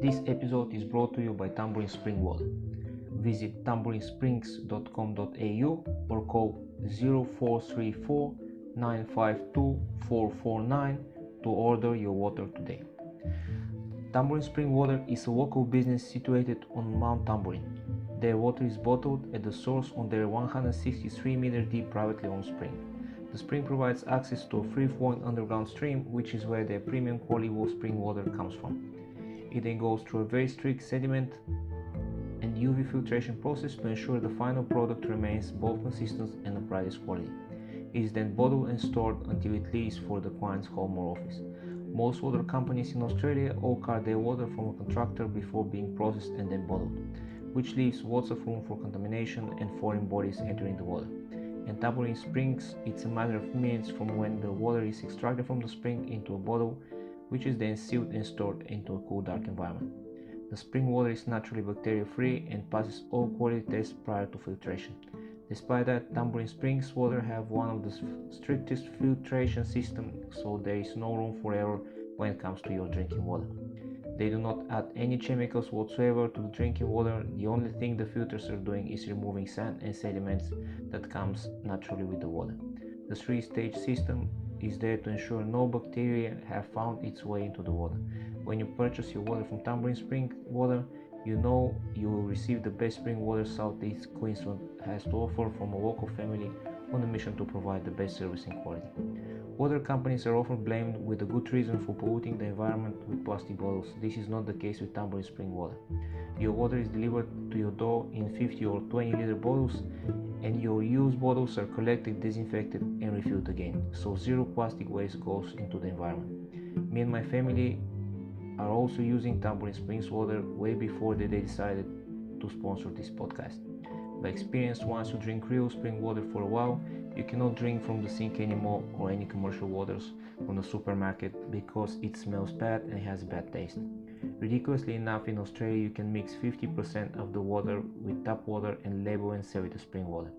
This episode is brought to you by Tambourine Spring Water. Visit tambourinSprings.com.au or call 0434 952 449 to order your water today. Tambourine Spring Water is a local business situated on Mount Tambourine. Their water is bottled at the source on their 163-meter deep privately owned spring. The spring provides access to a free-flowing underground stream, which is where their premium quality spring water comes from. It then goes through a very strict sediment and UV filtration process to ensure the final product remains both consistent and of brightest quality. It is then bottled and stored until it leaves for the client's home or office. Most water companies in Australia all cart their water from a contractor before being processed and then bottled, which leaves lots of room for contamination and foreign bodies entering the water. In Tambourine Springs, it's a matter of minutes from when the water is extracted from the spring into a bottle, which is then sealed and stored into a cool, dark environment. The spring water is naturally bacteria-free and passes all quality tests prior to filtration. Despite that, Tambourine Springs water have one of the strictest filtration systems, so there is no room for error when it comes to your drinking water. They do not add any chemicals whatsoever to the drinking water. The only thing the filters are doing is removing sand and sediments that comes naturally with the water. The three-stage system is there to ensure no bacteria have found its way into the water. When you purchase your water from Tambourine Spring Water, you know you will receive the best spring water Southeast Queensland has to offer from a local family on a mission to provide the best service and quality. Water companies are often blamed with a good reason for polluting the environment with plastic bottles. This is not the case with Tambourine Spring Water. Your water is delivered to your door in 50 or 20 liter bottles, and your used bottles are collected, disinfected and refilled again, so zero plastic waste goes into the environment. Me and my family are also using Tambourine Springs water way before they decided to sponsor this podcast. By experience, once you drink real spring water for a while, you cannot drink from the sink anymore or any commercial waters from the supermarket because it smells bad and has bad taste. Ridiculously enough, in Australia you can mix 50% of the water with tap water and label and sell it as spring water.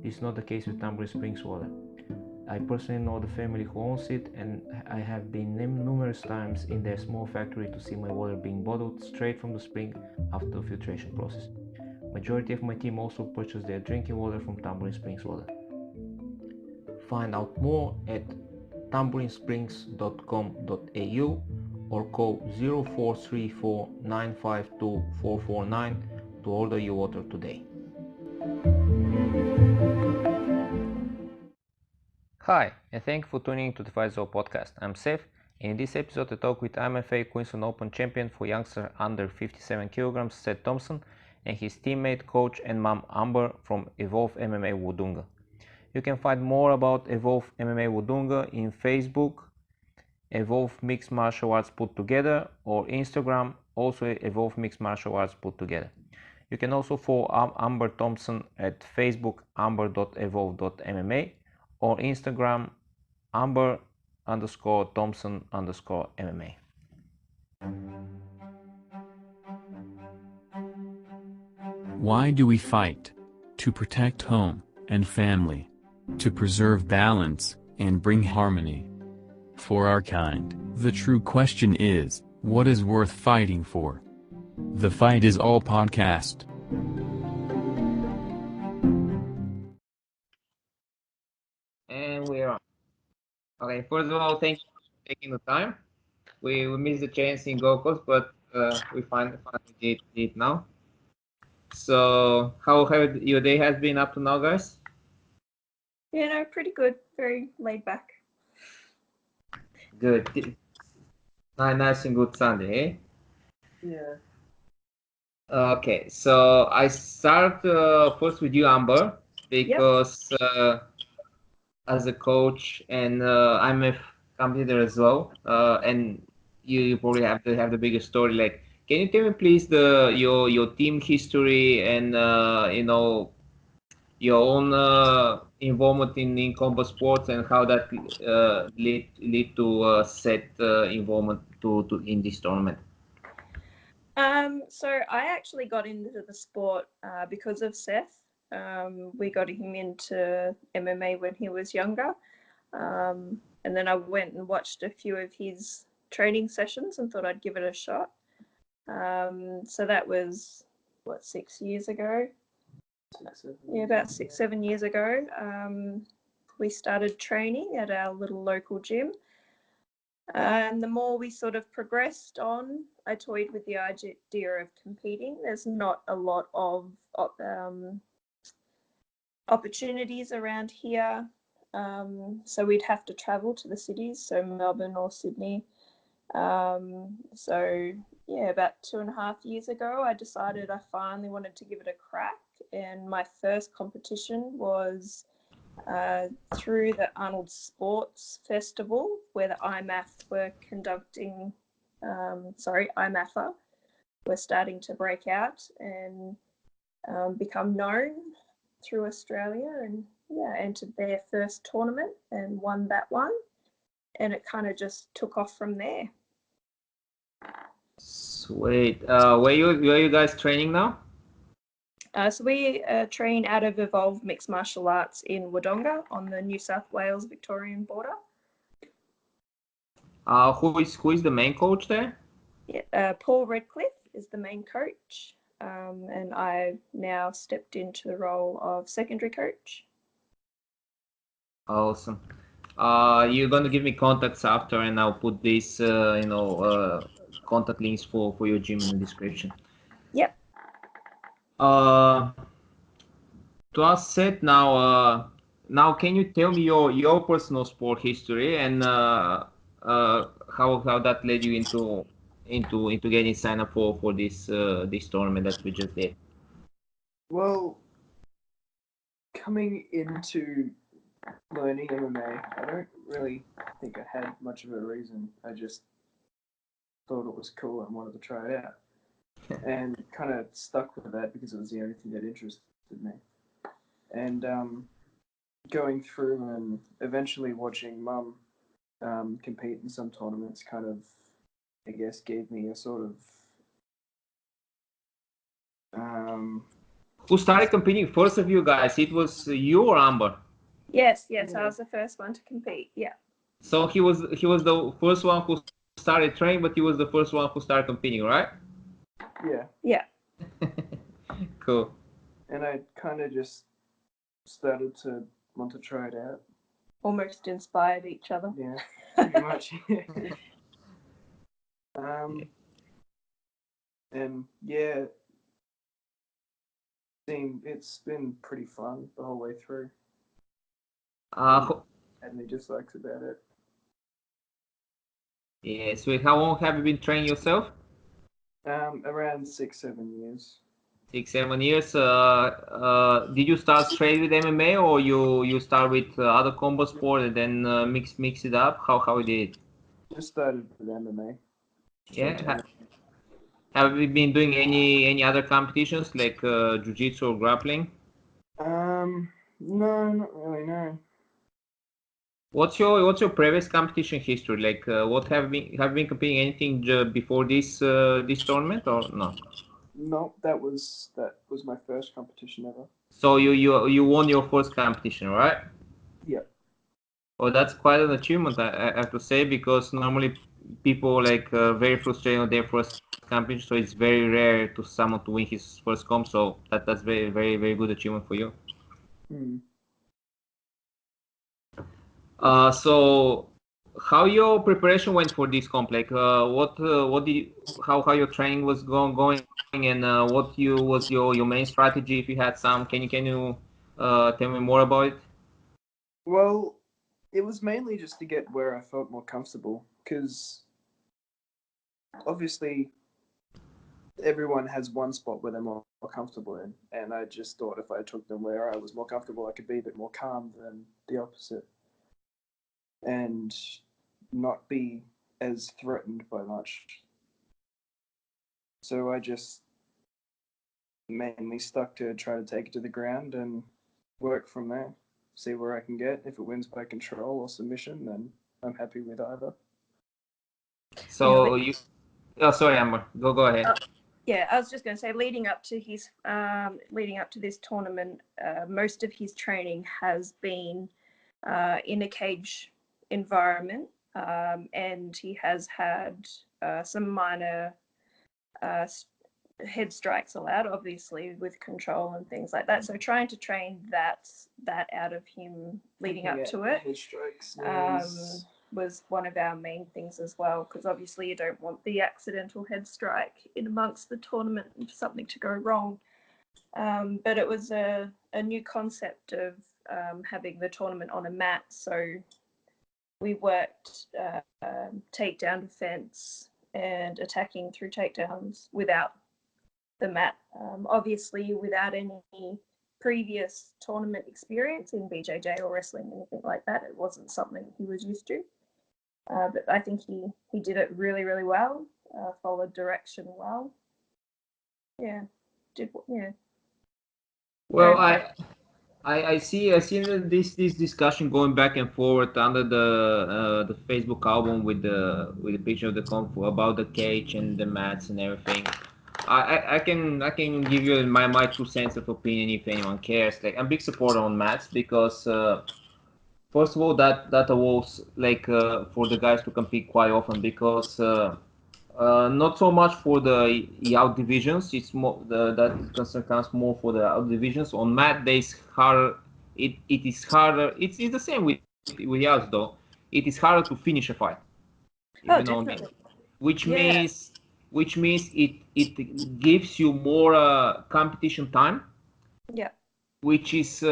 This is not the case with Tambourine Springs water. I personally know the family who owns it, and I have been numerous times in their small factory to see my water being bottled straight from the spring after the filtration process. Majority of my team also purchase their drinking water from Tambourine Springs Water. Find out more at tambourinSprings.com.au or call 0434 952 449 to order your water today. Hi, and thank you for tuning into the Fight Zone podcast. I'm Seth, and in this episode I talk with IMMAFA QLD Open champion for youngsters under 57 kilograms, Seth Thompson, and his teammate, coach and mom Amber from Evolve MMA Wodonga. You can find more about Evolve MMA Wodonga in Facebook, Evolve Mixed Martial Arts Put Together, or Instagram, also Evolve Mixed Martial Arts Put Together. You can also follow Amber Thompson at Facebook amber.evolve.mma or Instagram amber_Thompson_MMA. Why do we fight? To protect home and family. To preserve balance and bring harmony. For our kind, the true question is, what is worth fighting for? The Fight Is All podcast. And we're on. Okay, first of all, thank you for taking the time. We missed the chance in Gold Coast, but we finally did it now. So, how have your day has been up to now, guys? Yeah, no, pretty good. Very laid back. Good. Nice and good Sunday, eh? Yeah. Okay, so I start first with you, Amber, because as a coach and I'm a competitor as well, and you probably have to have the biggest story. Like, can you tell me please your team history and your own involvement in combat sports and how that lead to set involvement to in this tournament? So I actually got into the sport because of Seth. We got him into MMA when he was younger. And then I went and watched a few of his training sessions and thought I'd give it a shot. So that was, what, 6 years ago? Yeah, about 7 years ago. We started training at our little local gym. And the more we sort of progressed on, I toyed with the idea of competing. There's not a lot of opportunities around here. So we'd have to travel to the cities, so Melbourne or Sydney. So yeah, about 2.5 years ago, I decided I finally wanted to give it a crack. And my first competition was through the Arnold Sports Festival, where the IMMAF were conducting, IMMAFA were starting to break out and become known through Australia, and entered their first tournament and won that one, and it kind of just took off from there. Sweet. Where you guys training now? So we train out of Evolve Mixed Martial Arts in Wodonga on the New South Wales Victorian border. Who is the main coach there? Yeah, Paul Redcliffe is the main coach, and I've now stepped into the role of secondary coach. Awesome. You're gonna give me contacts after, and I'll put these, contact links for your gym in the description. Yep. To us, Seth, now can you tell me your personal sport history and how that led you into getting signed up for this tournament that we just did? Well, coming into learning MMA, I don't really think I had much of a reason. I just thought it was cool and wanted to try it out, and kind of stuck with that because it was the only thing that interested me. And going through and eventually watching Mum compete in some tournaments kind of, I guess, gave me a sort of Who started competing first of you guys? It was you or Amber? Yes, Yeah. I was the first one to compete. Yeah. So he was the first one who started training, but he was the first one who started competing, right? Yeah. Yeah. Cool. And I kind of just started to want to try it out. Almost inspired each other. Yeah, pretty much. And yeah, it's been pretty fun the whole way through. And they just likes about it. Yeah, sweet. How long have you been training yourself? Around 6-7 years. 6-7 years. Did you start straight with MMA, or you start with other combat sport and then mix it up? How you did it? Just started with MMA. Yeah. Have you been doing any other competitions like jiu-jitsu or grappling? No, not really. No. What's your previous competition history? Like, what have you been competing anything before this tournament or no? No, that was my first competition ever. So you won your first competition, right? Yeah. Well, that's quite an achievement, I have to say, because normally people like very frustrated on their first competition, so it's very rare to someone to win his first comp. So that's very very very good achievement for you. So how your preparation went for this comp? Like, what how your training was going, and what was your main strategy if you had some? Can you tell me more about it? Well, it was mainly just to get where I felt more comfortable, because obviously everyone has one spot where they're more comfortable in, and I just thought if I took them where I was more comfortable, I could be a bit more calm than the opposite, and not be as threatened by much. So I just mainly stuck to try to take it to the ground and work from there. See where I can get. If it wins by control or submission, then I'm happy with either. So oh, sorry, Amber, go ahead. Yeah, I was just going to say, leading up to this tournament, most of his training has been in a cage environment, and he has had some minor head strikes allowed, obviously with control and things like that. So trying to train that out of him leading up to it head strikes, was one of our main things as well, because obviously you don't want the accidental head strike in amongst the tournament and something to go wrong. But it was a new concept of having the tournament on a mat, so we worked takedown defense and attacking through takedowns without the mat. Obviously, without any previous tournament experience in BJJ or wrestling, anything like that, it wasn't something he was used to. But I think he did it really, really well. Followed direction well. Yeah, Well, I see this discussion going back and forth under the Facebook album with the picture of the Kung Fu about the cage and the mats and everything. I can give you my 2 cents of opinion if anyone cares. Like, I'm a big supporter on mats because first of all that allows like for the guys to compete quite often, because not so much for the out divisions. It's more that concern comes more for the out divisions. On mat, there's harder. It is harder. It's the same with outs though. It is harder to finish a fight. Oh, definitely. Which means it gives you more competition time. Yeah. Which is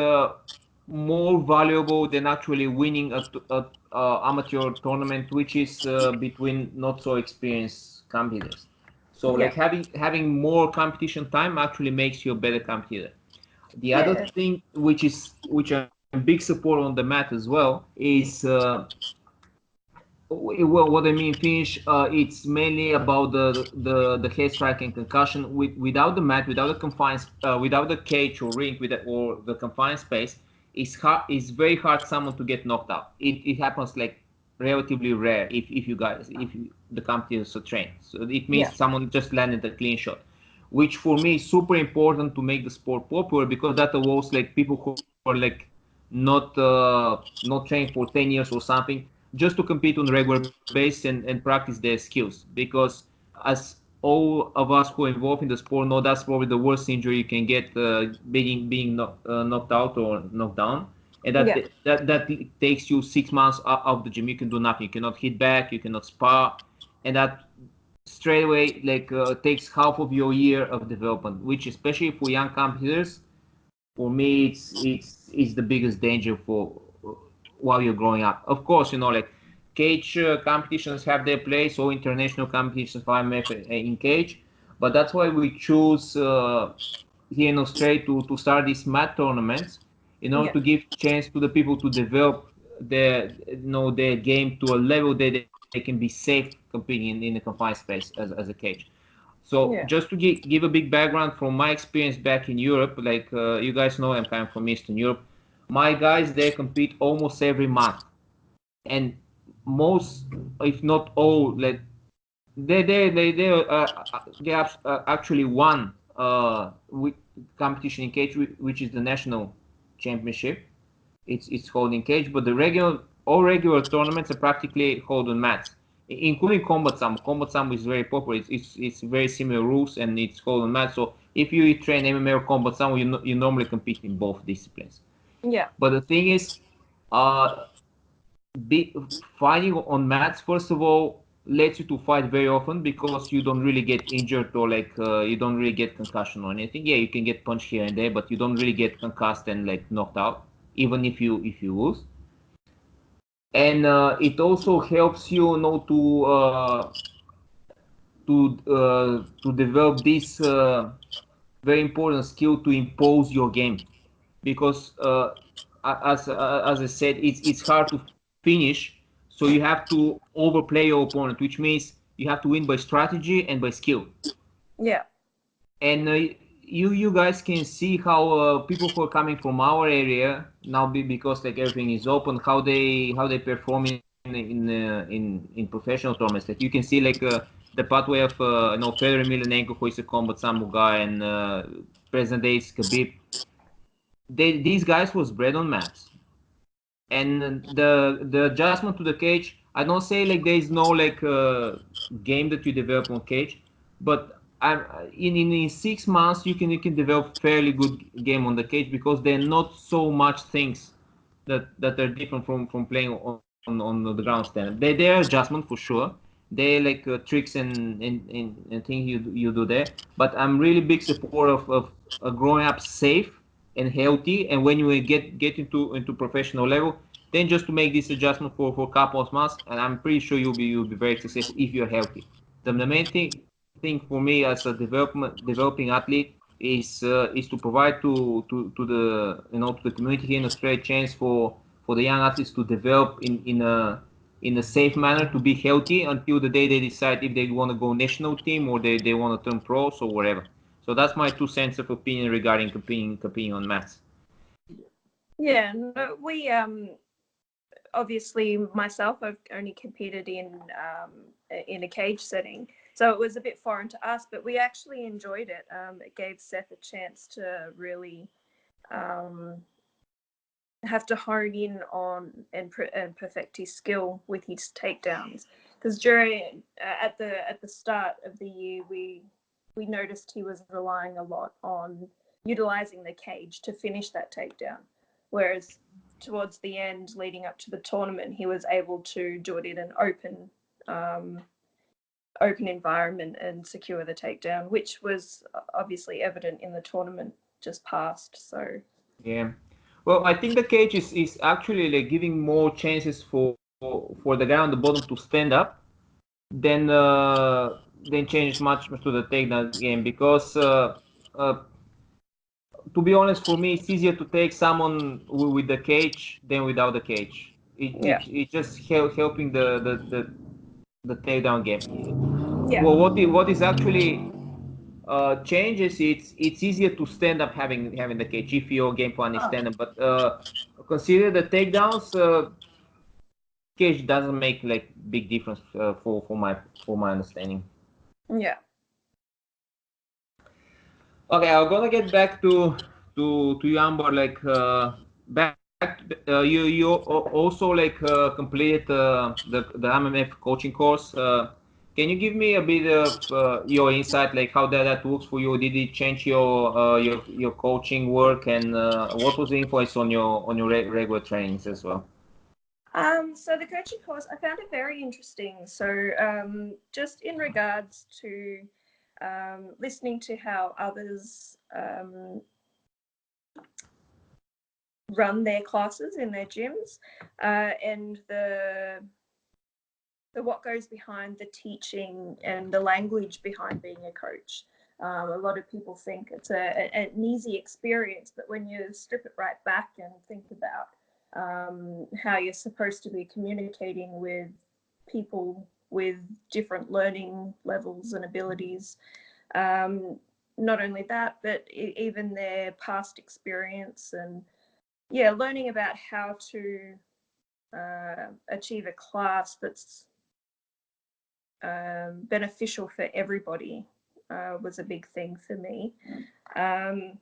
more valuable than actually winning a amateur tournament, which is between not so experienced competitors. So like having more competition time actually makes you a better competitor. The other thing, which I'm a big support on the mat as well, is well, what I mean finish. It's mainly about the head strike and concussion. Without the mat, without the confined, without the cage or ring, or the confined space, it's very hard someone to get knocked out. It happens like relatively rare if the competitors are trained. So it means someone just landed a clean shot, which for me is super important to make the sport popular, because that allows like people who are like not trained for 10 years or something, just to compete on a regular basis and practice their skills. Because as all of us who are involved in the sport know, that's probably the worst injury you can get, being knocked out or knocked down. And that takes you 6 months out of the gym. You can do nothing. You cannot hit back. You cannot spar. And that straight away takes half of your year of development, which especially for young competitors, for me, it's the biggest danger for while you're growing up. Of course, like cage competitions have their place, or international competitions for IMMAFA in cage, but that's why we choose here in Australia to start these mat tournaments, in order to give chance to the people to develop their game to a level that they can be safe competing in a confined space as a cage. So just to give a big background from my experience back in Europe, like you guys know, I'm coming from Eastern Europe. My guys, they compete almost every month, and most, if not all, like they have actually won with competition in cage, which is the national championship. It's held in cage, but all regular tournaments are practically held on mats, including combat sambo. Combat sambo is very popular. It's very similar rules, and it's held on mats. So if you train MMA or combat sambo, you normally compete in both disciplines. Yeah. But the thing is, fighting on mats, first of all, lets you to fight very often, because you don't really get injured, or like you don't really get concussion or anything. Yeah, you can get punched here and there, but you don't really get concussed and like knocked out, even if you lose. And it also helps you know to develop this very important skill to impose your game, because as I said, it's hard to finish, so you have to overplay your opponent, which means you have to win by strategy and by skill. Yeah. And you guys can see how people who are coming from our area now, because like everything is open, how they perform in professional tournaments. Like you can see like the pathway of Fedor Emelianenko, who is a combat sambo guy, and present day is Khabib. These guys was bred on mats, and the adjustment to the cage, I don't say like there is no like game that you develop on cage, but in 6 months you can develop fairly good game on the cage, because there are not so much things that are different from playing on the ground stand. They are adjustment for sure. They like tricks and things you do there. But I'm really big supporter of growing up safe and healthy. And when you get into professional level, then just to make this adjustment for a couple of months, and I'm pretty sure you'll be very successful if you're healthy. The main thing for me as a developing athlete is to provide to the to the community here in Australia chance for the young athletes to develop in a safe manner, to be healthy until the day they decide if they want to go national team or they want to turn pros or whatever. So that's my 2 cents of opinion regarding competing on mats. Yeah, no, we obviously myself, I've only competed in a cage setting, so it was a bit foreign to us, but we actually enjoyed it. It gave Seth a chance to really have to hone in on and perfect his skill with his takedowns, because during at the start of the year we noticed he was relying a lot on utilizing the cage to finish that takedown, whereas towards the end leading up to the tournament he was able to do it in an open environment and secure the takedown, which was obviously evident in the tournament just past. So yeah, well, I think the cage is actually like giving more chances for the guy on the bottom to stand up than change much to the takedown game, because to be honest, for me, it's easier to take someone with the cage than without the cage. It just helping the takedown game. Yeah. Well, what is actually changes? It's easier to stand up having the cage if your game plan is stand up. But consider the takedowns. Cage doesn't make like big difference for my understanding. Yeah. Okay, I'm gonna get back to you, Amber. Like back, you also like completed the MMF coaching course. Can you give me a bit of your insight, like how that works for you? Did it change your coaching work, and what was the influence on your regular trainings as well? So the coaching course, I found it very interesting. So just in regards to listening to how others run their classes in their gyms, and the what goes behind the teaching and the language behind being a coach. A lot of people think it's an easy experience, but when you strip it right back and think about how you're supposed to be communicating with people with different learning levels and abilities, not only that, but even their past experience, and learning about how to achieve a class that's beneficial for everybody was a big thing for me. And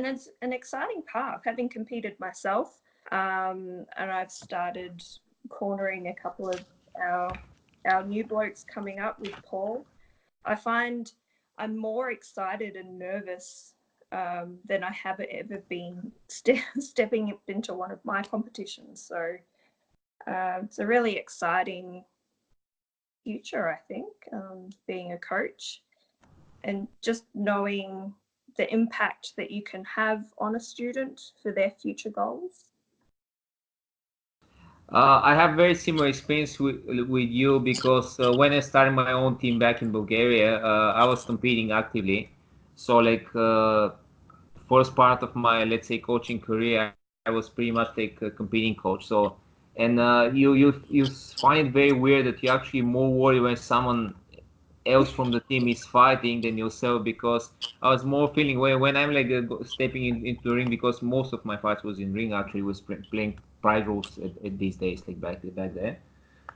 it's an exciting path, having competed myself, and I've started cornering a couple of our new blokes coming up with Paul. I find I'm more excited and nervous than I have ever been stepping into one of my competitions. So it's a really exciting future, I think, being a coach, and just knowing the impact that you can have on a student for their future goals. I have very similar experience with you, because when I started my own team back in Bulgaria, I was competing actively. So like first part of my, let's say, coaching career, I was pretty much like a competing coach. So, and you find it very weird that you're actually more worried when someone else from the team is fighting than yourself, because I was more feeling when I'm like stepping into the ring, because most of my fights was in ring, actually was playing pride rules at these days, like back there.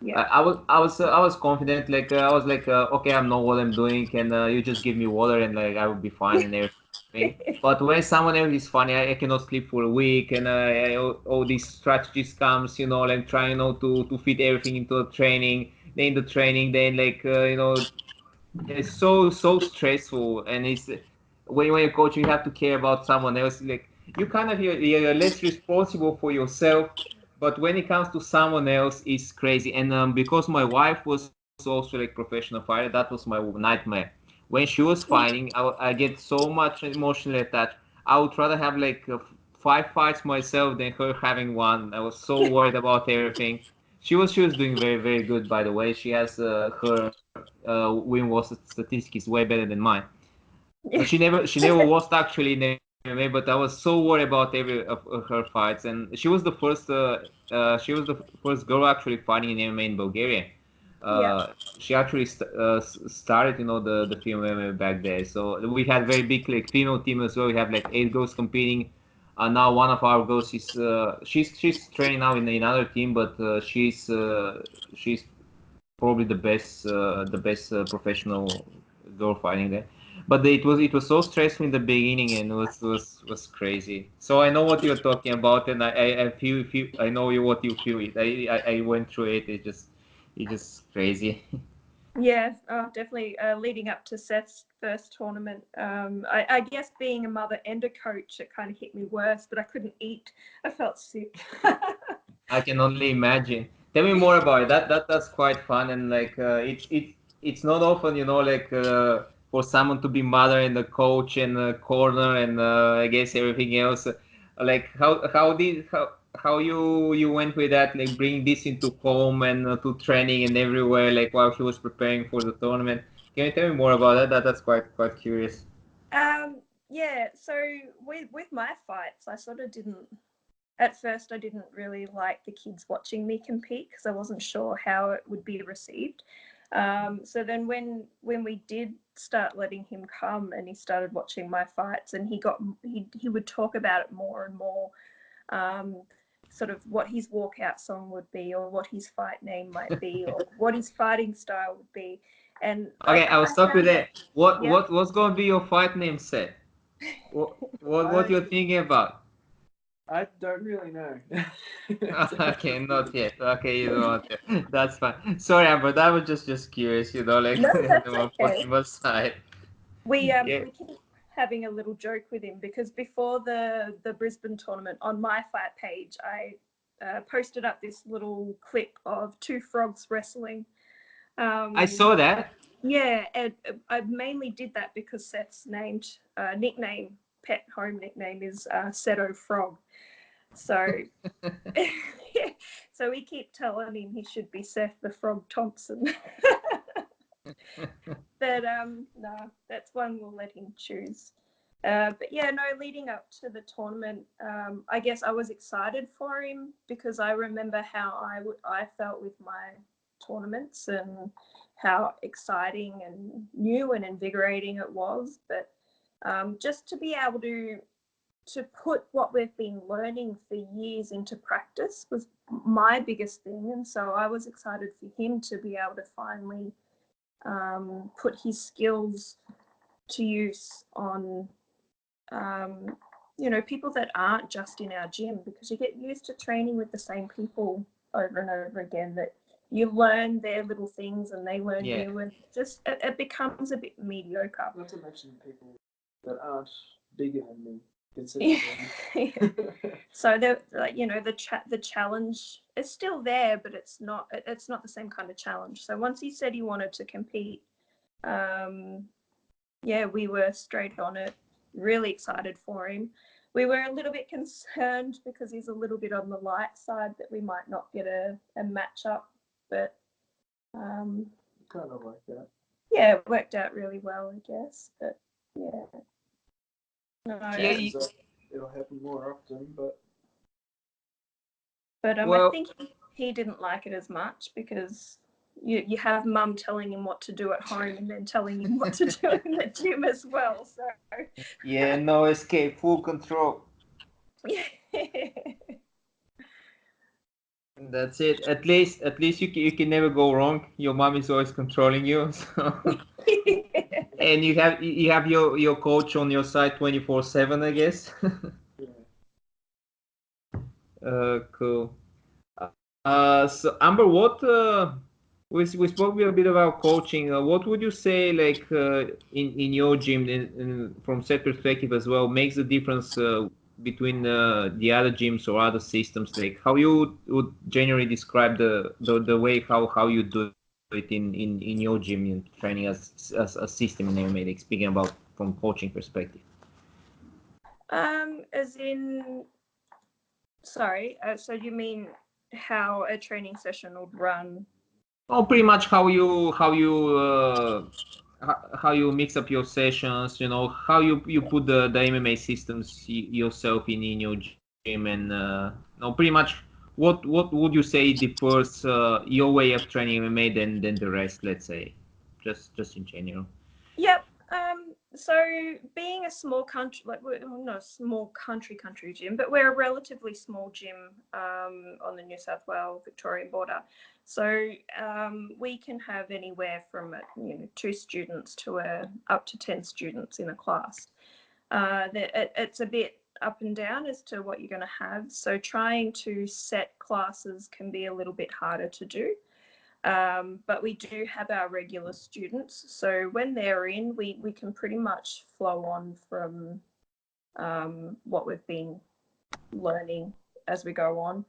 Yeah. I was confident, like I was like okay, I know what I'm doing, and you just give me water and like I will be fine and everything. But when someone else is funny, I cannot sleep for a week, and all these strategies comes, like trying to fit everything into the training. Then the training, then like It's so stressful, and it's when you're coach, you have to care about someone else. Like you kind of you're less responsible for yourself, but when it comes to someone else, it's crazy. And because my wife was also like professional fighter, that was my nightmare. When she was fighting, I get so much emotionally attached. I would rather have like 5 fights myself than her having one. I was so worried about everything. She was doing very good, by the way. She has her win loss statistics way better than mine. She never lost actually in MMA, but I was so worried about every of her fights, and she was the first girl actually fighting in MMA in Bulgaria. Yeah. She actually started, the female MMA back there. So we had very big like female team as well. We have like 8 girls competing. Now one of our girls is she's training now in another team, but she's probably the best professional girl fighting there. But it was so stressful in the beginning, and it was crazy. So I know what you're talking about, and I feel I know what you feel. I went through it. It's just crazy. Yeah, definitely. Leading up to Seth's first tournament, I guess being a mother and a coach, it kind of hit me worse. But I couldn't eat. I felt sick. I can only imagine. Tell me more about it. That's quite fun, and like it's not often, like for someone to be mother and a coach and a corner and I guess everything else. Like how you went with that, like bringing this into home and to training and everywhere, like while she was preparing for the tournament. Can you tell me more about that? That's quite curious. Yeah. So with my fights, I sort of didn't. At first, I didn't really like the kids watching me compete because I wasn't sure how it would be received. So then when we did start letting him come and he started watching my fights, and he would talk about it more and more, sort of what his walkout song would be, or what his fight name might be, or what his fighting style would be. And Okay, I will I stop you found there. that, What yeah. what what's gonna be your fight name, Seth? What I you're thinking about? I don't really know. Okay, not yet. Okay, you don't want to. That's fine. Sorry, Amber, that was just curious, like No, that's the more okay. possible side. Yeah. We keep having a little joke with him because before the Brisbane tournament, on my fight page, I posted up this little clip of two frogs wrestling. I Um, saw that. yeah, and I mainly did that because Seth's nickname, pet home nickname is Seto Frog. So yeah, so we keep telling him he should be Seth the Frog Thompson. But no, that's one we'll let him choose. But yeah, no, leading up to the tournament, I guess I was excited for him because I remember how I felt with my tournaments and how exciting and new and invigorating it was. But just to be able to put what we've been learning for years into practice was my biggest thing, and so I was excited for him to be able to finally put his skills to use on people that aren't just in our gym, because you get used to training with the same people over and over again, that you learn their little things and they learn Yeah. you, and just it becomes a bit mediocre. Not to mention people that aren't bigger than me, considerably. So the challenge is still there, but it's not the same kind of challenge. So once he said he wanted to compete, yeah, we were straight on it, really excited for him. We were a little bit concerned because he's a little bit on the light side that we might not get a match up, but Kind of like that. yeah, it worked out really well, I guess. But yeah, no, Yeah. It'll happen more often, but I Well, think he didn't like it as much because you have mum telling him what to do at home and then telling him what to do in the gym as well. So yeah, no escape, full control. yeah. That's it. At least you can never go wrong. Your mom is always controlling you. So. And you have your coach on your side 24/7, I guess. yeah. Cool. So Amber, we spoke a bit about coaching. What would you say, like in your gym, from set perspective as well, makes the difference between the other gyms or other systems? Like how you would generally describe the way how you do it in your gym and training as a system in MMA, like speaking about from coaching perspective. As in, sorry. So you mean how a training session would run? Oh, pretty much how you mix up your sessions, you know, how you put the MMA systems yourself in your gym, and no, pretty much what would you say differs your way of training MMA than the rest, let's say, just in general. Yep. So being a small country, like we're not a small country gym, but we're a relatively small gym on the New South Wales Victorian border. So we can have anywhere from 2 students to up to 10 students in a class. It's a bit up and down as to what you're going to have. So trying to set classes can be a little bit harder to do. But we do have our regular students. So when they're in, we can pretty much flow on from what we've been learning as we go on.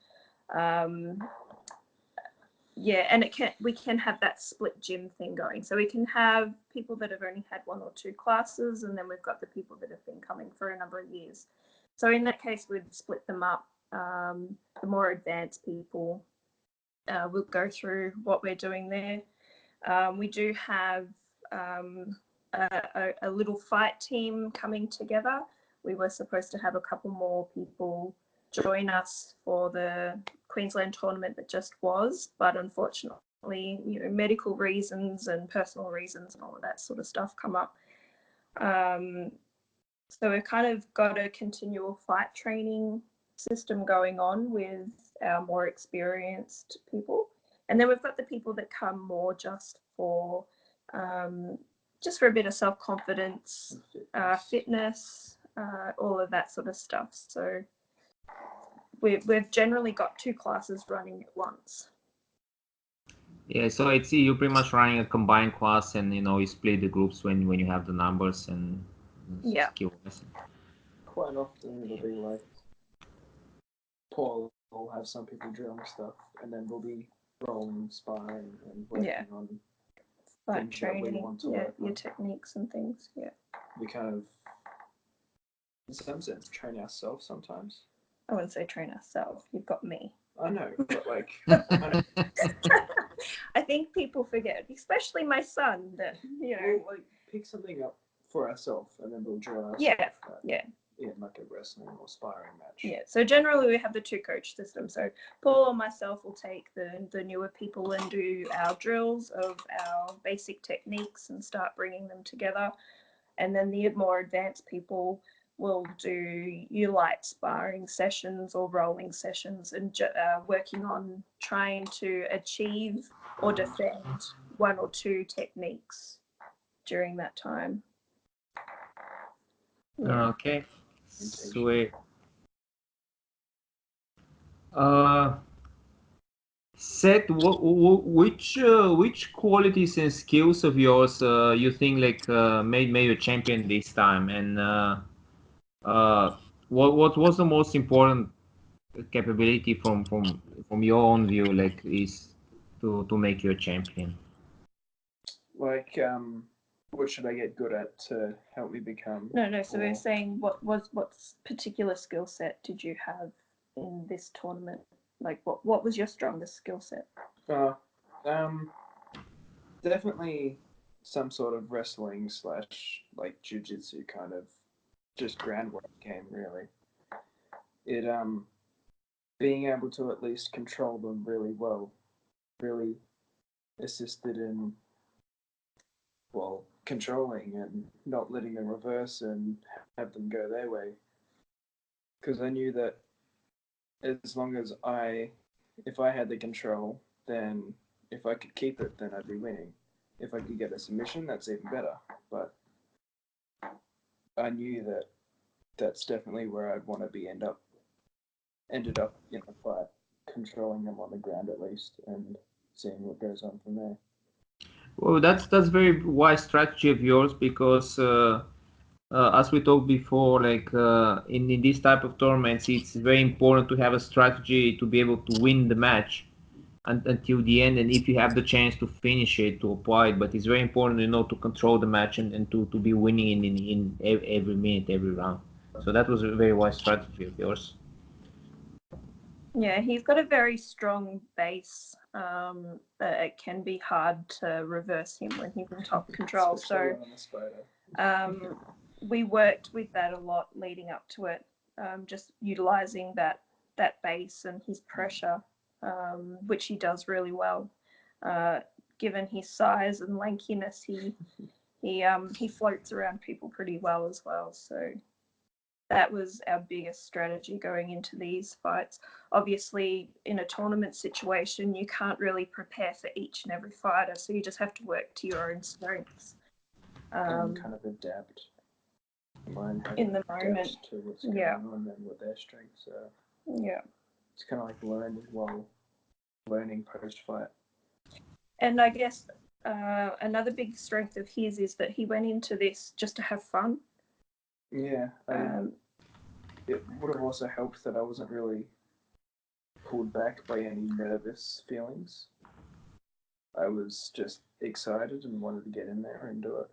Yeah, and we can have that split gym thing going. So we can have people that have only had 1 or 2 classes, and then we've got the people that have been coming for a number of years. So in that case, we'd split them up. The more advanced people, we'll go through what we're doing there. We do have a little fight team coming together. We were supposed to have a couple more people join us for the Queensland tournament that just was, but unfortunately, medical reasons and personal reasons and all of that sort of stuff come up. So we've kind of got a continual fight training system going on with our more experienced people, and then we've got the people that come more just for a bit of self-confidence, fitness, all of that sort of stuff. So we've generally got 2 classes running at once. Yeah, so I see you pretty much running a combined class, and you split the groups when you have the numbers and skill. Quite often it'll be like Paul will have some people drilling stuff, and then we'll be rolling, sparring, and working on fight training, your techniques and things. Yeah, we kind of, in some sense, train ourselves sometimes. I wouldn't say train ourselves. You've got me. I know, but like, I think people forget, especially my son, that we'll like pick something up for ourselves, and then we'll drill ourselves. Yeah. In like a wrestling or sparring match. Yeah, so generally we have the 2 coach system. So Paul or myself will take the newer people and do our drills of our basic techniques and start bringing them together. And then the more advanced people will do your light sparring sessions or rolling sessions and working on trying to achieve or defend 1 or 2 techniques during that time. Yeah. Okay, sweet. Seth, which qualities and skills of yours you think like made you a champion this time, and what was the most important capability from your own view, like is to make you a champion? Like, what should I get good at to help me become? No. So we're saying what particular skill set did you have in this tournament? Like what was your strongest skill set? Definitely some sort of wrestling / like jiu-jitsu kind of just groundwork game, really. It being able to at least control them really well really assisted in controlling and not letting them reverse and have them go their way, because I knew that as long as if I had the control, then if I could keep it, then I'd be winning. If I could get a submission, that's even better. But I knew that that's definitely where I'd want to be ended up in a fight, controlling them on the ground at least, and seeing what goes on from there. Well, that's very wise strategy of yours because as we talked before, like in this type of tournaments, it's very important to have a strategy to be able to win the match until the end, and if you have the chance to finish it, to apply it. But it's very important, to control the match and to be winning in every minute, every round. So that was a very wise strategy of yours. Yeah, he's got a very strong base. It can be hard to reverse him when he's in top control. So we worked with that a lot leading up to it, just utilizing that base and his pressure, which he does really well. Given his size and lankiness, he floats around people pretty well as well. So that was our biggest strategy going into these fights. Obviously, in a tournament situation, you can't really prepare for each and every fighter, so you just have to work to your own strengths. And kind of adapt. In the moment. To what's going on and what their strengths are. Yeah. It's kind of like learning post-fight. And I guess another big strength of his is that he went into this just to have fun. Yeah. It would have also helped that I wasn't really pulled back by any nervous feelings. I was just excited and wanted to get in there and do it.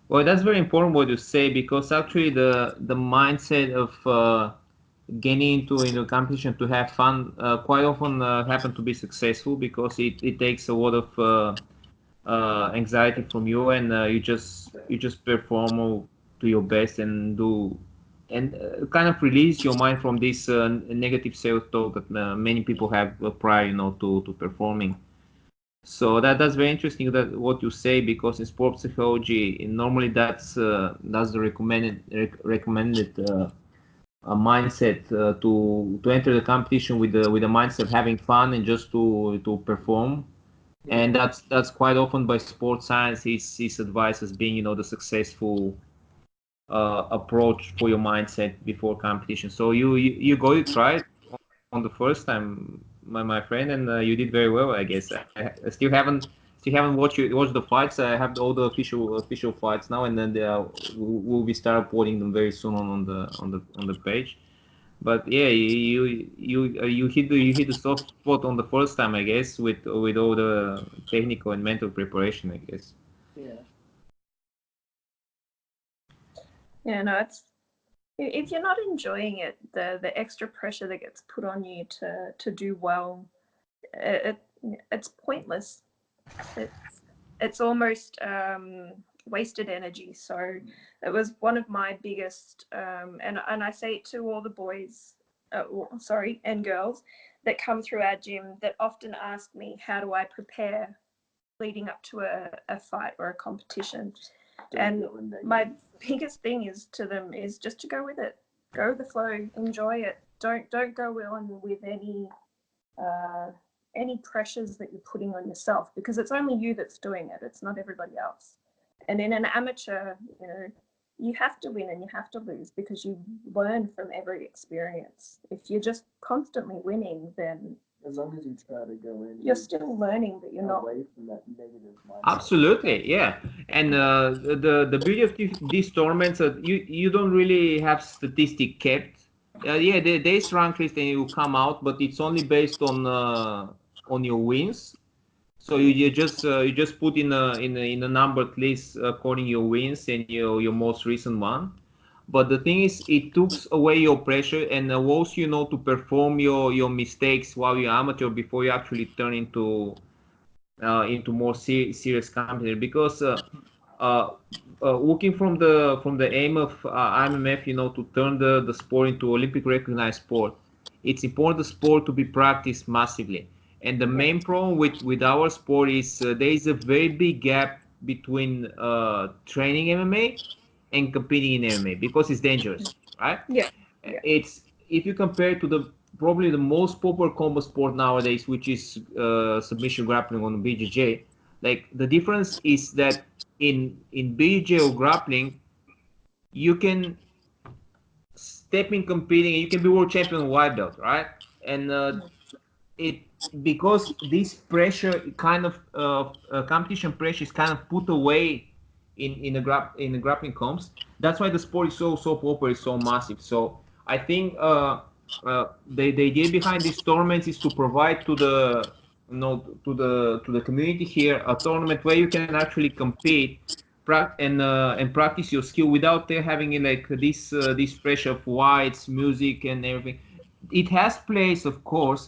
Well, that's very important what you say, because actually the mindset of getting into competition to have fun quite often happen to be successful, because it takes a lot of anxiety from you, and you just perform to your best and do and kind of release your mind from this negative self-talk that many people have prior to performing. So that's very interesting that what you say, because in sports psychology normally that's the recommended mindset to enter the competition with the mindset of having fun and just to perform. And that's quite often by sports science is advised as being the successful approach for your mindset before competition. So you tried on the first time, my friend, and you did very well, I guess. I still haven't watched the fights. I have all the official fights now, and then we'll be start uploading them very soon on the page. But yeah, you hit the soft spot on the first time, I guess, with all the technical and mental preparation, I guess. Yeah. Yeah, no, if you're not enjoying it, the extra pressure that gets put on you to do well, it's pointless. It's almost wasted energy. So it was one of my biggest, and I say it to all the boys, and girls that come through our gym that often ask me, how do I prepare leading up to a fight or a competition? And my biggest thing is to them is just to go with it, go with the flow, enjoy it. Don't go on with any pressures that you're putting on yourself, because it's only you that's doing it. It's not everybody else. And in an amateur, you have to win and you have to lose, because you learn from every experience. If you're just constantly winning, then as long as you try to go in, you're still learning, but you're not away from that negative mindset. Absolutely, yeah. And the beauty of these tournaments, you don't really have statistic kept. Yeah, there's rank list and it will come out, but it's only based on your wins. So you just put in a numbered list according to your wins and your most recent one. But the thing is, it takes away your pressure and allows you to perform your mistakes while you're amateur before you actually turn into more serious competitor. Because looking from the aim of IMMF, to turn the sport into Olympic recognized sport, it's important the sport to be practiced massively. And the main problem with our sport is there is a very big gap between training MMA and competing in MMA, because it's dangerous, right? Yeah. It's, if you compare it to probably the most popular combat sport nowadays, which is submission grappling on BJJ. Like, the difference is that in BJJ or grappling, you can step in competing and you can be world champion white belt, right? And because this pressure kind of competition pressure is kind of put away in the grappling comps. That's why the sport is so popular, so massive. So I think the idea behind these tournaments is to provide to the to the community here a tournament where you can actually compete and practice your skill without having like this pressure of whites, music, and everything. It has place, of course,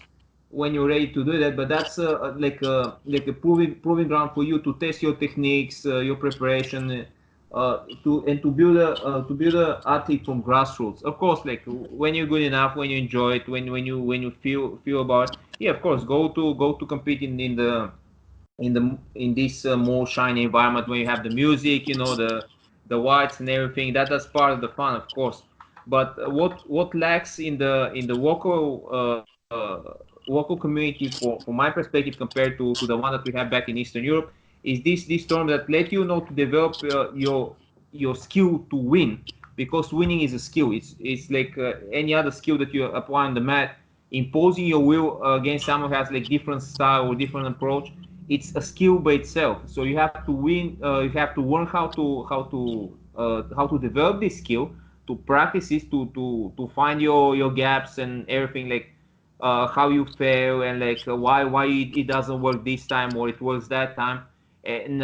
when you're ready to do that, but that's like a proving ground for you to test your techniques, your preparation, to build a athlete from grassroots. Of course, like when you're good enough, when you enjoy it, when you feel about it, yeah, of course, go to compete in this more shiny environment when you have the music, the whites and everything. That's part of the fun, of course. But what lacks in the local community, from my perspective, compared to the one that we have back in Eastern Europe, is this term that let you know to develop your skill to win, because winning is a skill. It's like any other skill that you apply on the mat. Imposing your will against someone who has like different style or different approach, it's a skill by itself. So you have to win. You have to learn how to develop this skill, to practice it, to find your gaps and everything, like how you fail, and like why it doesn't work this time or it works that time, and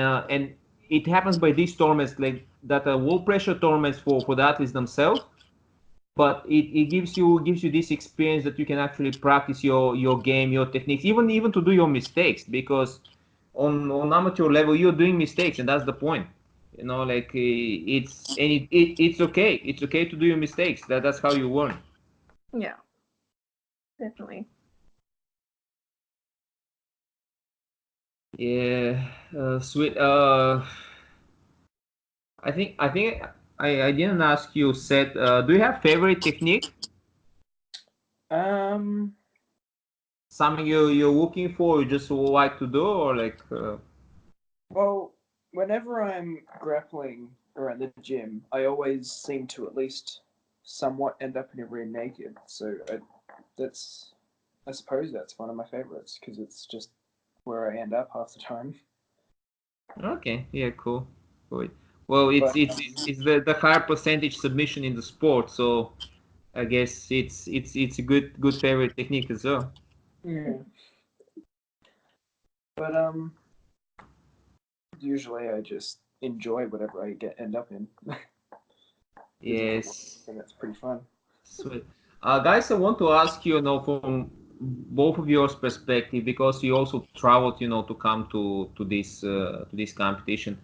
it happens by these tournaments, like that are low pressure tournaments for the athletes themselves. But it gives you this experience that you can actually practice your game, your techniques, even to do your mistakes, because on amateur level you're doing mistakes, and that's the point. Like it's okay. It's okay to do your mistakes. That's how you learn. Yeah, definitely. Yeah, sweet. I didn't ask you, Seth. Do you have favorite technique? Um, Something you're looking for, you just like to do, or like? well, whenever I'm grappling around the gym, I always seem to at least somewhat end up in a rear naked. So that's, I suppose that's one of my favorites because it's just where I end up half the time. Okay, yeah, cool. Cool. Well, But it's the higher percentage submission in the sport, so I guess it's a good favorite technique as well. yeah, but usually I just enjoy whatever I end up in. Because if it works, Yes, then it's pretty fun. sweet. Guys, I want to ask you, from both of yours perspective, because you also traveled, to come to this competition.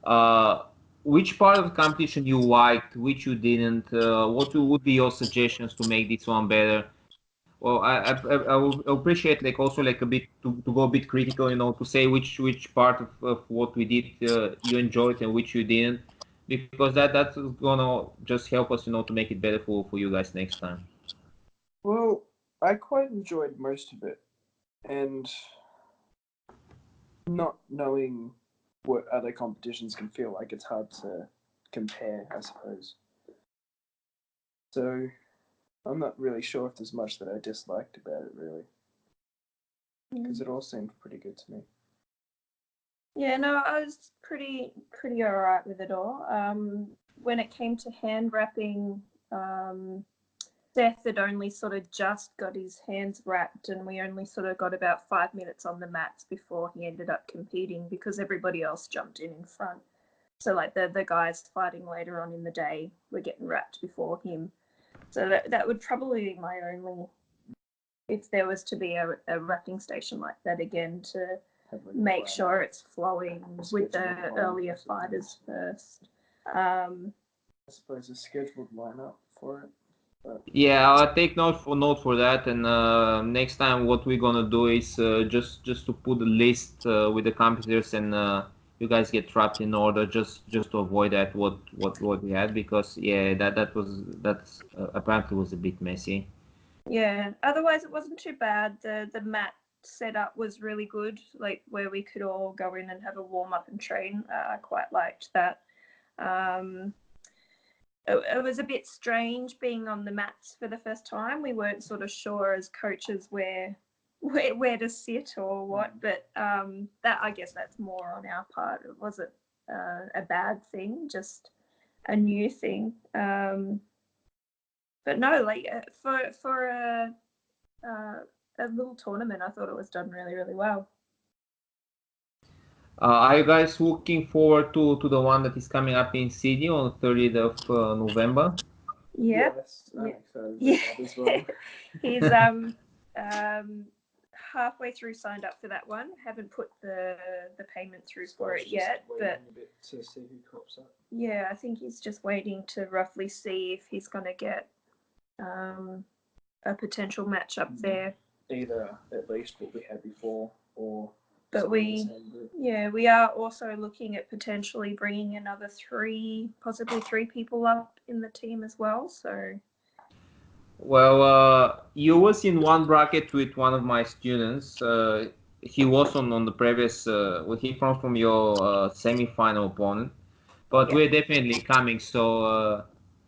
Uh, which part of the competition you liked, which you didn't? What would be your suggestions to make this one better? Well, I will appreciate, like, also like a bit to go a bit critical, to say which part of what we did you enjoyed and which you didn't, because that's gonna just help us, to make it better for you guys next time. Well, I quite enjoyed most of it, and not knowing what other competitions can feel like, it's hard to compare, I suppose. So I'm not really sure if there's much that I disliked about it, really, because it all seemed pretty good to me. Yeah, no, I was pretty all right with it all. When it came to hand wrapping, Seth had only sort of just got his hands wrapped, and we only sort of got about 5 minutes on the mats before he ended up competing, because everybody else jumped in front. So like the guys fighting later on in the day were getting wrapped before him. So that would probably be my only, if there was to be a wrapping station like that again, to make sure it's flowing with the earlier fighters first. I suppose a scheduled lineup for it. But Yeah, I'll take note for that, and next time what we're gonna do is just to put a list with the competitors, and you guys get trapped in order, just to avoid that what we had, because yeah, that's apparently was a bit messy. Yeah, otherwise it wasn't too bad. The mat setup was really good, like where we could all go in and have a warm up and train. I quite liked that. Um, it was a bit strange being on the mats for the first time. We weren't sort of sure as coaches where where to sit or what. But that, I guess that's more on our part. It wasn't a bad thing, just a new thing. But no, like for a little tournament, I thought it was done really, really well. Are you guys looking forward to the one that is coming up in Sydney on 30th of November? Yeah. Yes, I'm excited Yeah. about that as well. He's halfway through signed up for that one. Haven't put the payment through for it yet, but a bit to see who crops up. yeah, I think he's just waiting to roughly see if he's going to get a potential match up there. Either at least what we had before, or but we are also looking at potentially bringing another possibly three people up in the team as well. So, well, you was in one bracket with one of my students. He was on the previous. He from your semi-final opponent, but yeah. we're definitely coming. So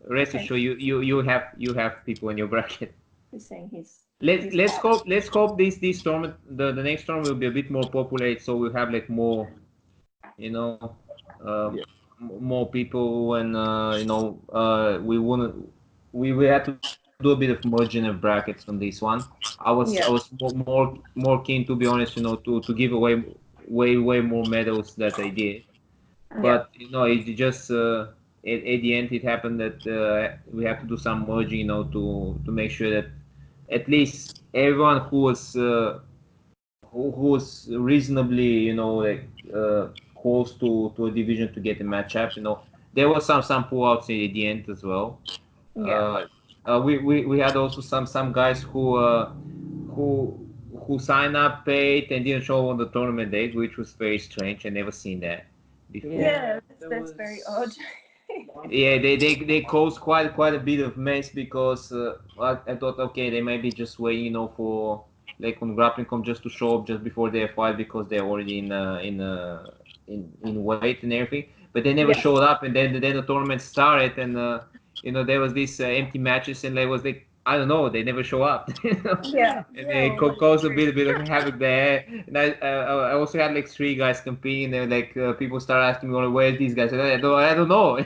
rest Okay. assured, you have people in your bracket. He's saying he's. Let's hope this tournament, the next tournament will be a bit more popular, so we'll have like more, more people, and we had to do a bit of merging of brackets on this one. I was more keen, to be honest, to give away way more medals that I did, but it just at the end it happened that we have to do some merging, to make sure that at least everyone who was reasonably, close to a division to get a matchup. There was some pullouts at the end as well. We had also some guys who signed up, paid, and didn't show on the tournament date, which was very strange. I never seen that before. Yeah, that's very odd. Yeah, they caused quite a bit of mess, because I thought, okay, they might be just waiting, for like on Grappling.com just to show up just before their fight, because they're already in weight and everything. But they never showed up, and then the tournament started, and there was this empty matches, and there was like, I don't know, they never show up. Yeah. And they caused a bit of havoc there. And I also had like three guys competing, and like people started asking me, well, where's these guys? And I don't know.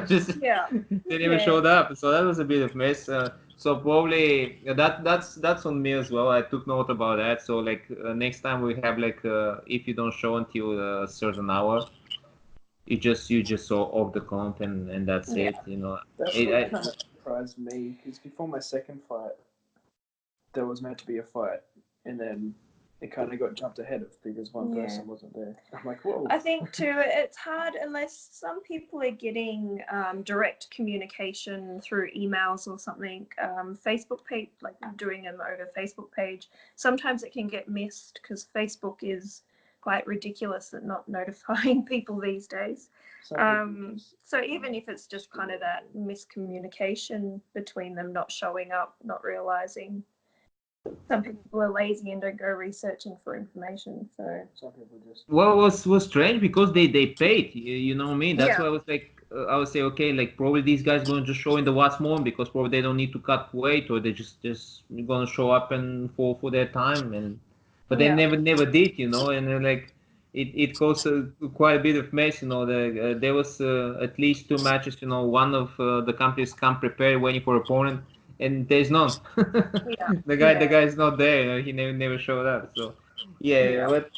Just they never showed up. So that was a bit of mess. So probably that's on me as well. I took note about that. So like next time we have like if you don't show until a certain hour, you just saw off the comp, and that's it. That's what kind of surprised me, because before my second fight, there was meant to be a fight, and then it kind of got jumped ahead of because one person wasn't there. I'm like, whoa. I think too, it's hard unless some people are getting direct communication through emails or something. Facebook page, like doing them over Facebook page, sometimes it can get missed because Facebook is quite ridiculous at not notifying people these days. So even if it's just kind of that miscommunication between them, not showing up, not realizing. Some people are lazy and don't go researching for information. So some people just. Well, it was strange because they paid. You know what I mean? That's why I was like, I would say, okay, like probably these guys going to show in the what's more, because probably they don't need to cut weight, or they just gonna show up and for their time, but they never did, and then, like it caused quite a bit of mess. There was at least two matches. One of the companies come prepared waiting for opponent, and there's none. The guy is not there. He never showed up. So but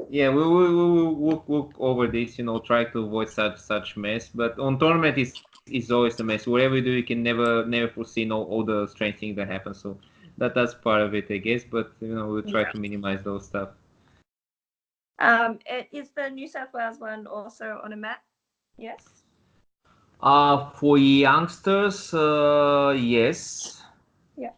we will look over this. Try to avoid such mess. But on tournament is always a mess. Whatever you do, you can never foresee all the strange things that happen. So that's part of it, I guess. But we'll try to minimize those stuff. Is the New South Wales one also on a mat? Yes. For youngsters, yes. Yeah.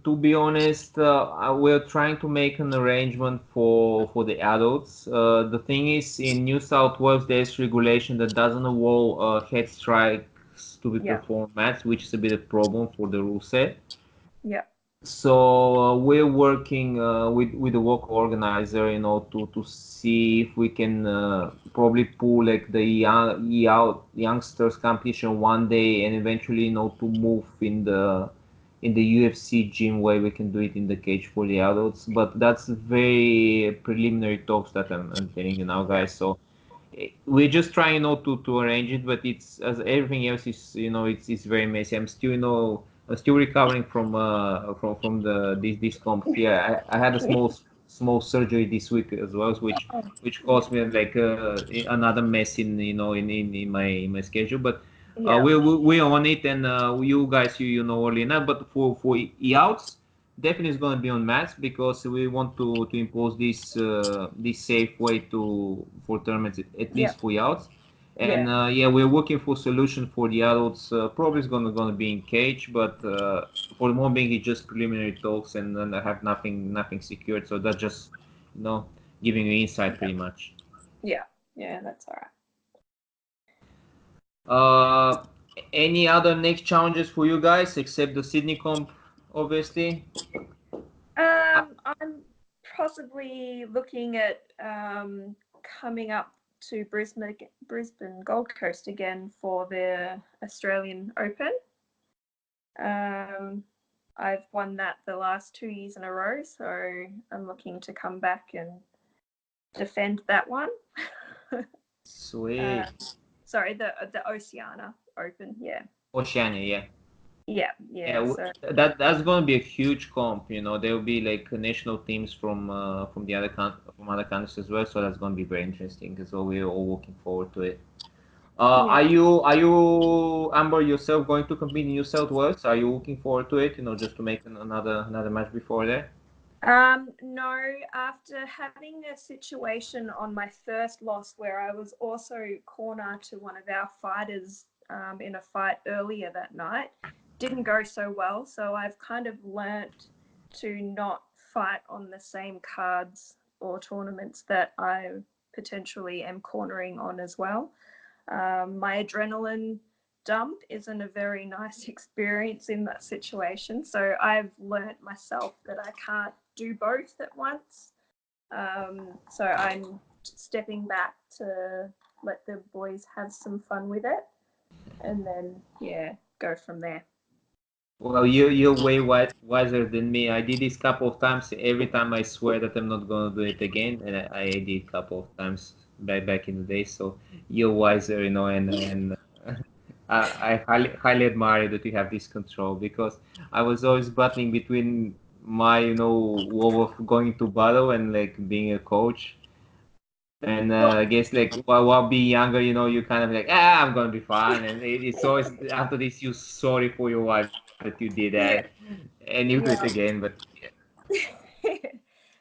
To be honest, we're trying to make an arrangement for the adults. The thing is, in New South Wales, there's regulation that doesn't allow head strikes to be performed mats, which is a bit of a problem for the rule set. Yeah. So we're working with the local organizer, to see if we can probably pull like the youngsters competition one day, and eventually, to move in in the UFC gym way we can do it in the cage for the adults. But that's very preliminary talks that I'm telling you now, guys. So we're just trying, to arrange it, but it's, as everything else is, it's very messy. I'm still, I'm still recovering from the this comp. Yeah, I had a small surgery this week as well, which caused me like another mess in in my schedule. But Yeah. we on it, and you guys, early enough. But for e-outs, definitely is going to be on mats, because we want to impose this safe way for tournaments, at Yeah. least for e-outs. And Yeah. yeah, we're working for solution for the adults. Probably is gonna be in cage, but for the moment being, it's just preliminary talks, and then I have nothing secured. So that's just you know giving you insight pretty much. Yeah. Yeah. That's all Uh, any other next challenges for you guys except the Sydney comp, obviously? right. I'm possibly looking at coming up to Brisbane, Gold Coast again for the Australian Open. I've won that the last 2 years in a row, so I'm looking to come back and defend that one. Sweet. Sorry, the Oceania Open, yeah. Oceania, yeah. Yeah, Yeah, yeah. So that's going to be a huge comp. There will be like national teams from the from other countries as well. So that's going to be very interesting. So we're all looking forward to it. Are yeah. you Amber yourself going to compete in New South Wales? Are you looking forward to it? Just to make another match before that. No, after having a situation on my first loss where I was also corner to one of our fighters in a fight earlier that night, didn't go so well. So I've kind of learnt to not fight on the same cards or tournaments that I potentially am cornering on as well. My adrenaline dump isn't a very nice experience in that situation. So I've learnt myself that I can't do both at once. So I'm stepping back to let the boys have some fun with it, and then go from there. Well, you're way wiser than me. I did this couple of times. Every time I swear that I'm not gonna do it again, and I did a couple of times back in the day. So you're wiser, and I highly admire that you have this control, because I was always battling between my love of going to battle and like being a coach. And Well, I guess like while being younger, you kind of like, I'm gonna be fine, and it's always after this you sorry for your wife that you did yeah, that, and you do it yeah. again. But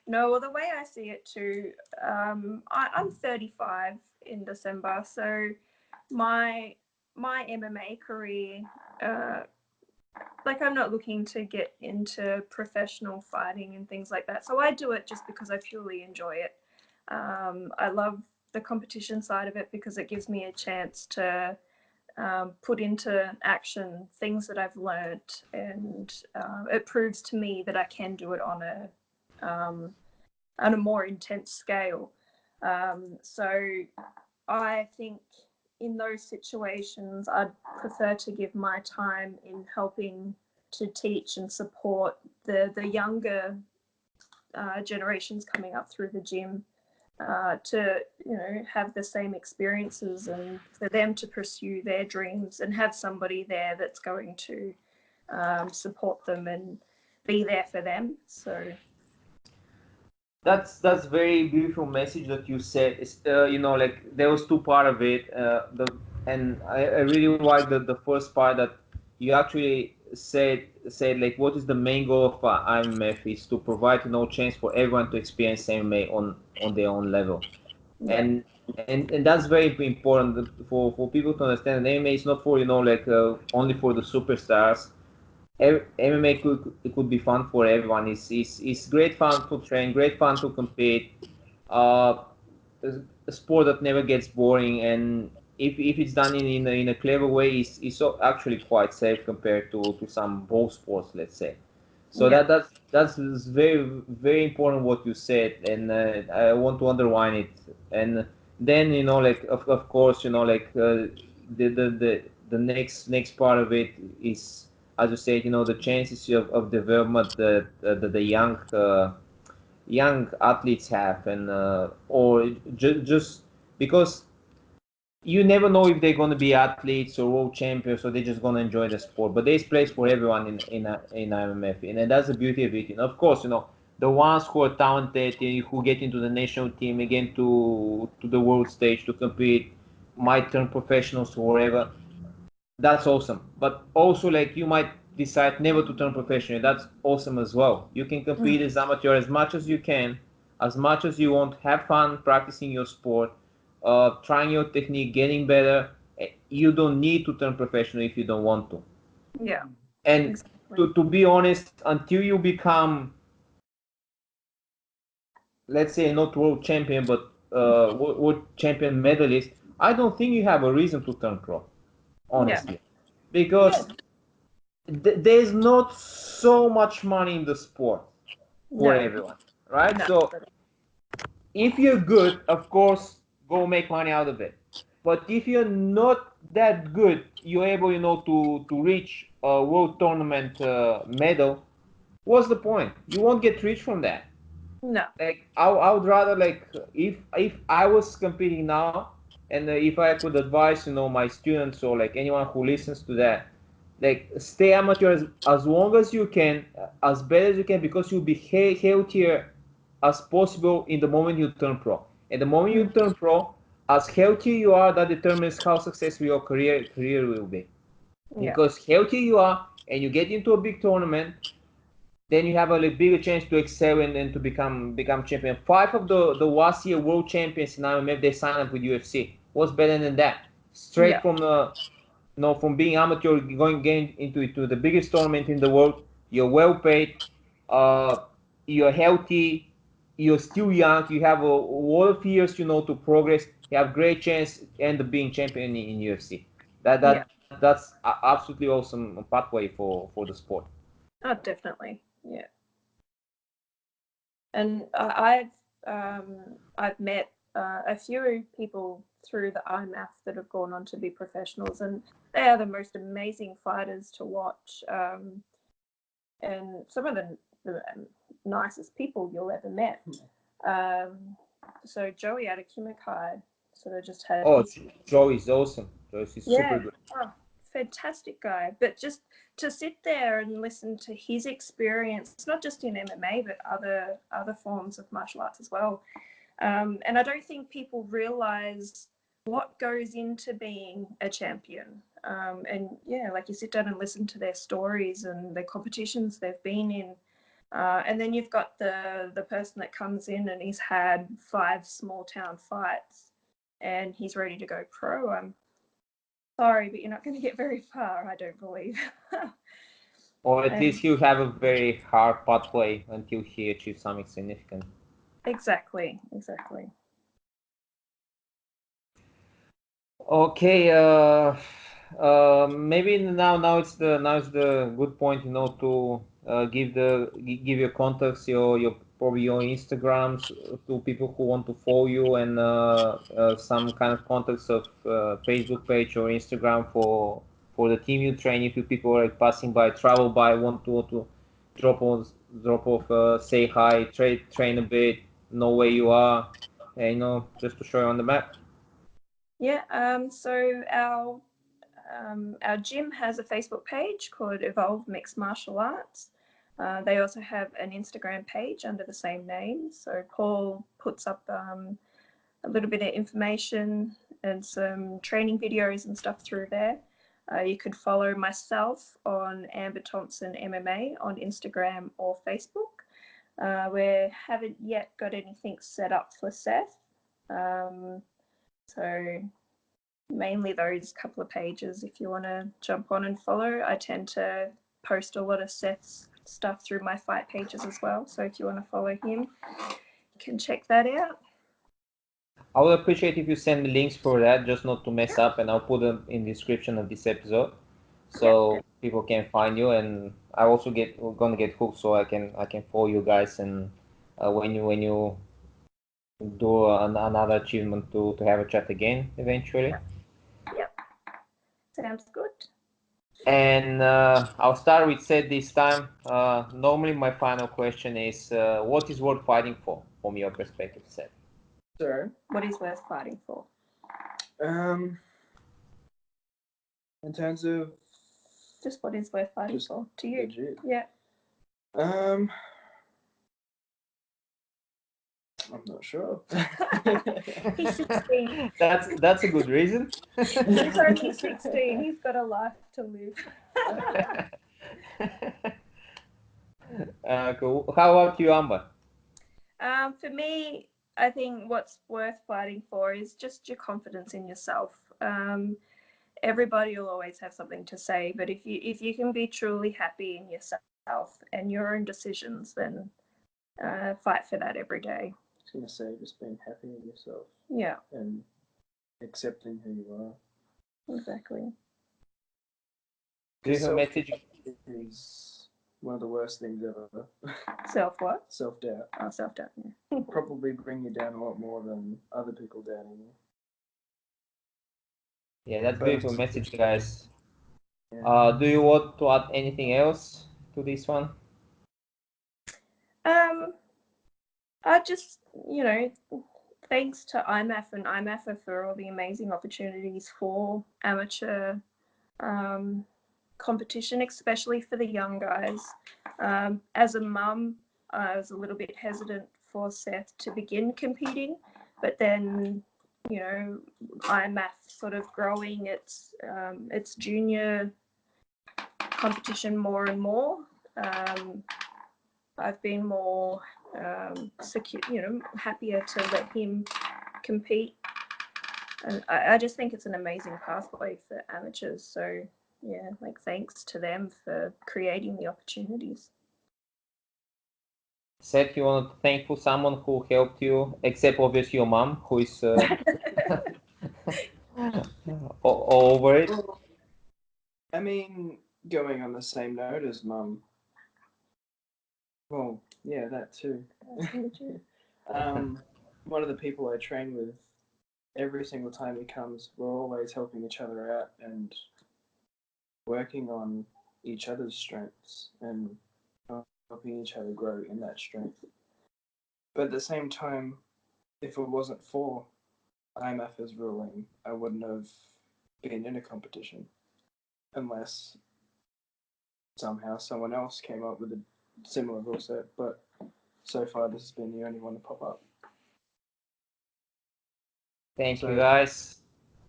No, well, the way I see it too, I'm 35 in December, so my MMA career, uh, like I'm not looking to get into professional fighting and things like that. So I do it just because I purely enjoy it. I love the competition side of it because it gives me a chance to put into action things that I've learned, and it proves to me that I can do it um, on a more intense scale. So I think in those situations, I'd prefer to give my time in helping to teach and support the younger generations coming up through the gym, to have the same experiences, and for them to pursue their dreams and have somebody there that's going to support them and be there for them. So that's very beautiful message that you said. It's, like there was two part of it. And I really like the first part that you actually said like what is the main goal of IMF is to provide chance for everyone to experience MMA on their own level. yeah, And that's very important for people to understand that MMA is not for like only for the superstars. MMA could be fun for everyone. It's great fun to train, great fun to compete. Uh, a sport that never gets boring, and if it's done in a clever way, it's actually quite safe compared to some ball sports, let's say. So yeah, that's very very important what you said, and I want to underline it. And then like of course like the next part of it is as you said, the chances of development that the young athletes have, and or just because you never know if they're going to be athletes or world champions, or they're just going to enjoy the sport. But there's place for everyone in IMMF, and that's the beauty of it. Of course, the ones who are talented, who get into the national team, again to the world stage to compete, might turn professionals or whatever. That's awesome. But also, like, you might decide never to turn professional. That's awesome as well. You can compete as amateur as much as you can, as much as you want. Have fun practicing your sport, trying your technique, getting better. You don't need to turn professional if you don't want to. Yeah. And exactly. to be honest, until you become, let's say, not world champion, but world champion medalist, I don't think you have a reason to turn pro, honestly. Yeah. Because there's not so much money in the sport for No. everyone, right? No. So if you're good, of course, go make money out of it. But if you're not that good, you're able, to reach a world tournament medal. What's the point? You won't get rich from that. No. Like, I would rather, like, if I was competing now, and if I could advise, my students, or like anyone who listens to that, like, stay amateur as long as you can, as bad as you can, because you'll be healthier as possible in the moment you turn pro. And the moment you turn pro, as healthy you are, that determines how successful your career will be. Yeah. Because healthy you are, and you get into a big tournament, then you have a bigger chance to excel and to become champion. 5 of the last year world champions in IMMF, they signed up with UFC. What's better than that? Straight Yeah. from from being amateur, getting into the biggest tournament in the world. You're well paid, you're healthy, you're still young, you have a lot of years, to progress. You have great chance to end up being champion in UFC. That's absolutely awesome pathway for the sport. Oh, definitely. Yeah. And I've met a few people through the IMAF that have gone on to be professionals, and they are the most amazing fighters to watch, and some of the nicest people you'll ever met. So Joey out of Kimakai sort of just had. Oh, Joey's awesome. Joey's super good. Oh, fantastic guy. But just to sit there and listen to his experience, not just in MMA, but other forms of martial arts as well. And I don't think people realize what goes into being a champion. And yeah, like, you sit down and listen to their stories and the competitions they've been in. And then you've got the person that comes in and he's had 5 small town fights and he's ready to go pro. I'm sorry, but you're not going to get very far, I don't believe. Or at least he'll have a very hard pathway until he achieves something significant. Exactly. Okay, maybe now it's the good point, to give your contacts, your probably your Instagrams, to people who want to follow you, and some kind of contacts of Facebook page or Instagram for the team you train. If you people are passing by, travel by, want to drop off, say hi, train a bit, know where you are, and just to show you on the map. Yeah. So our gym has a Facebook page called Evolve Mixed Martial Arts. They also have an Instagram page under the same name. So Paul puts up a little bit of information and some training videos and stuff through there. You could follow myself on Amber Thompson MMA on Instagram or Facebook. We haven't yet got anything set up for Seth. So mainly those couple of pages if you want to jump on and follow. I tend to post a lot of Seth's stuff through my fight pages as well. So if you want to follow him, you can check that out. I would appreciate if you send me links for that, just not to mess up, and I'll put them in the description of this episode, so people can find you. And I also gonna get hooked, so I can follow you guys, and when you do another achievement, to have a chat again eventually. Yep. Sounds good. And I'll start with Seth this time. Normally, my final question is, what is worth fighting for, from your perspective, Seth? Sorry. What is worth fighting for? In terms of Just what is worth fighting Just for to you? legit. Yeah. I'm not sure. He's 16. That's a good reason. He's only 16. He's got a life to live. Cool. How about you, Amber? For me, I think what's worth fighting for is just your confidence in yourself. Everybody will always have something to say, but if you can be truly happy in yourself and your own decisions, then fight for that every day. I was gonna say just being happy with yourself Yeah, and accepting who you are. exactly. Do you have a message? Is one of the worst things ever. Self what? Self-doubt. Oh, self-doubt. Yeah. Probably bring you down a lot more than other people doubting you. Yeah, that's a beautiful message, guys. Yeah. Do you want to add anything else to this one? I just, thanks to IMMAFA and IMMAFA for all the amazing opportunities for amateur competition, especially for the young guys. As a mum, I was a little bit hesitant for Seth to begin competing, but then, IMMAF sort of growing its junior competition more and more. I've been more secure, happier to let him compete. And I just think it's an amazing pathway for amateurs. So yeah, thanks to them for creating the opportunities. Seth, you want to thank for someone who helped you, except obviously your mom, who is all over it. I mean, going on the same note as mum. Well, yeah, that too. One of the people I train with, every single time he comes, we're always helping each other out and working on each other's strengths and helping each other grow in that strength. But at the same time, if it wasn't for IMMAFA's ruling, I wouldn't have been in a competition unless somehow someone else came up with a similar rule set. But so far, this has been the only one to pop up. Thank you, guys.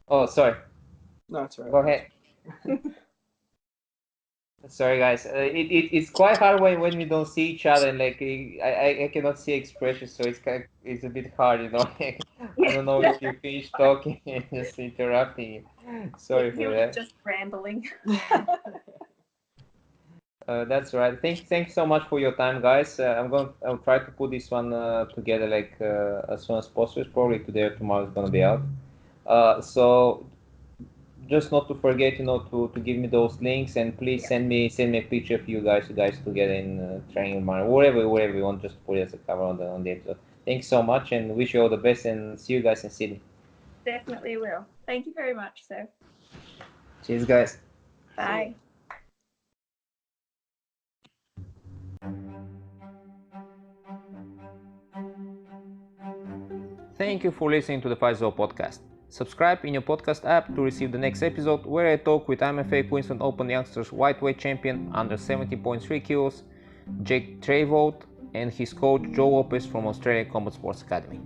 Oh, sorry. No, it's alright. Go ahead. Sorry, guys. It's quite hard when we don't see each other. And like I cannot see expressions, so it's a bit hard, I don't know if you finish talking and just interrupting you. Sorry for that. Just rambling. That's right. Thank you so much for your time, guys. I'll try to put this one together as soon as possible. Probably today or tomorrow is gonna be out. So just not to forget, to give me those links, and please send me a picture of you guys together in training environment, wherever you want. Just put it as a cover on the episode. Thanks so much, and wish you all the best, and see you guys in Sydney. Definitely will. Thank you very much, Seth. Cheers, guys. Bye. Thank you for listening to the Fight Zone podcast. Subscribe in your podcast app to receive the next episode, where I talk with IMMAFA Queensland Open Youngsters Whiteweight Champion under 70.3 kilos, Jake Travold, and his coach Joe Lopez from Australian Combat Sports Academy.